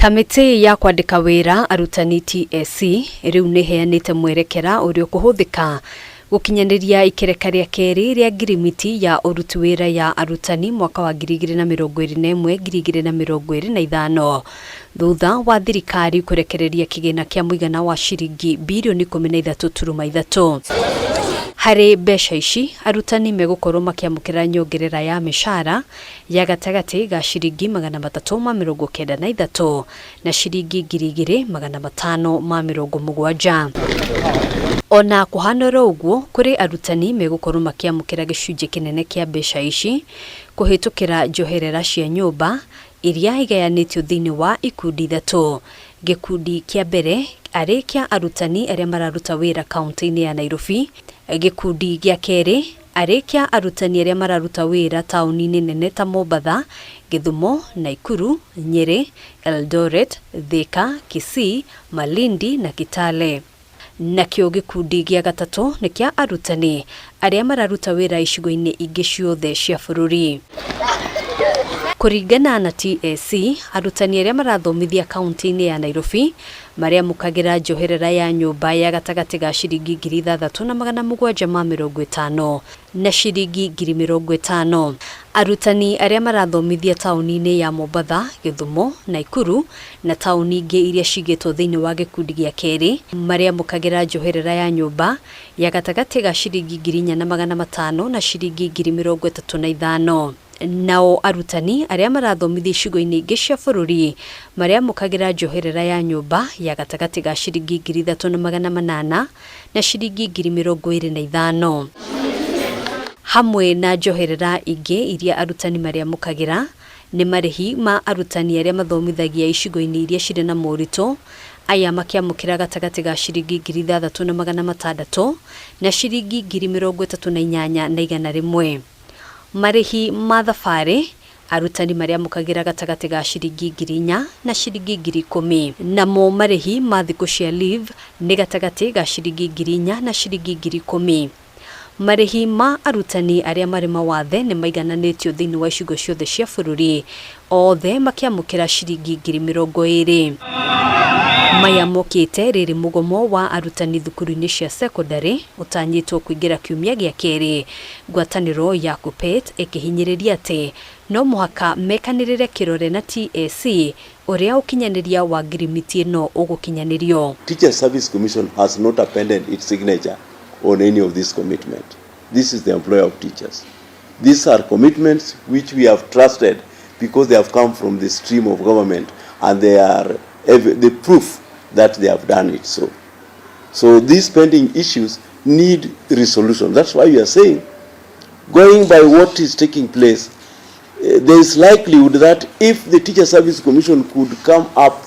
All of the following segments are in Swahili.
Kamiti ya kwandika wira arutani TSC riu niheanite mwerekera urio kuhuthika gukinyaniria ikereka ria keri ria ngirimiti ya uruti wira ya arutani mwaka wa 2021-2025 thutha wa thirikari kurekereria kigina kia muigana wa shiringi bilioni 13.3 hari mbeca ici arutani megukorwo makiamukira nyongerera ya micaara ya gatagati ga shiringi 393 na shiringi 2,570 ona kuhanora uguo kuri arutani megukorwo makiamukira gicunje kinene kia mbeca ici kuhitukira njoherera cia nyumba iria igayanitio thiini wa ikundi ithatu. Gikundi kia mbere ari kia arutani aria mararuta wira kaunti-ini ya Nairobi. Gikundi gia keri ari kia arutani aria mararuta wira tauni-ini nene ta MOMBASA, Githumo, Nakuru, Nyeri, Eldoret, Thika, Kisii, Malindi na Kitale. Nakio gikundi gia gatatu ni kia arutani aria mararuta wira icigo-ini ingi ciothe cia bururi. Kuringana na TSC, arutani aria marathomithia kaunti-ini ya Nairobi maria mukagira njoherera ya nyumba ya gatagati ga shiringi 6,750 na shiringi 50,000. Arutani aria marathomithia tauni-ini ya MOMBASA, Githumo, Nakuru na tauni ingi iria cigitwo thiini wa gikundi gia keri maria mukagira njoherera ya nyumba ya gatagati ga shiringi 4,500 na shiringi 35,000. Nao arutani aria marathomithia icigo-ini ingi cia bururi maria mukagira njoherera ya nyumba ya gatagati ga shiringi 3,800 na shiringi 25,000 hamwe na njoherera ingi iria arutani maria mukagira ni marihi ma arutani aria mathomithagia icigo-ini iria cire na morito aya makiamukira gatagati ga shiringi 6,600 na shiringi 38,100. Marihi ma thabari arutani maria mukagira gatagati ga shiringi 4,000 na shiringi 10,000. Namo marihi ma thiku cia leave ni gatagati ga shiringi 4,000 na shiringi 10,000. Marihi ma arutani aria mari mawathe ni maigananitio thiini wa icigo ciothe cia bururi othe makiamukira shiringi 20,000. Maya mokite riri mugomo wa arutani thukuru-ini cia secondary utanyitwo kuingira kiumia gia keri. Ngwataniro ya KUPPET ikihinyiriria ati no muhaka mekanirire kirore na TSC uria ukinyaniria wa NGIRIMITI no ugukinyanirio. Teacher Service Commission has not appended its signature on any of this commitment. This is the employer of teachers. These are commitments which we have trusted because they have come from the stream of government and they are the proof that they have done it so. So these pending issues need resolution. That's why we are saying, going by what is taking place, there is likelihood that if the Teacher Service Commission could come up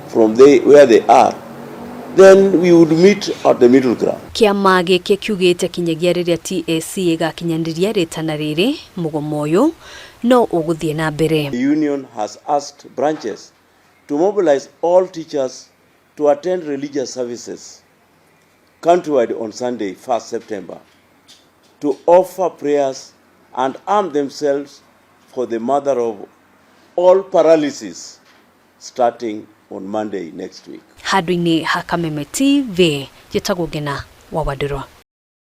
from where they are, then we would meet at the middle ground. Kiama giki kiugite kinyagia riria TSC igakinyaniria ritana riri mugomo uyu no uguthie na mbere. The union has asked branches to mobilize all teachers to attend religious services countrywide on Sunday, 1st September, to offer prayers and arm themselves for the mother of all paralysis starting on Monday next week. Hadwini Hakameme TV, Jitagugena Wawadurwa.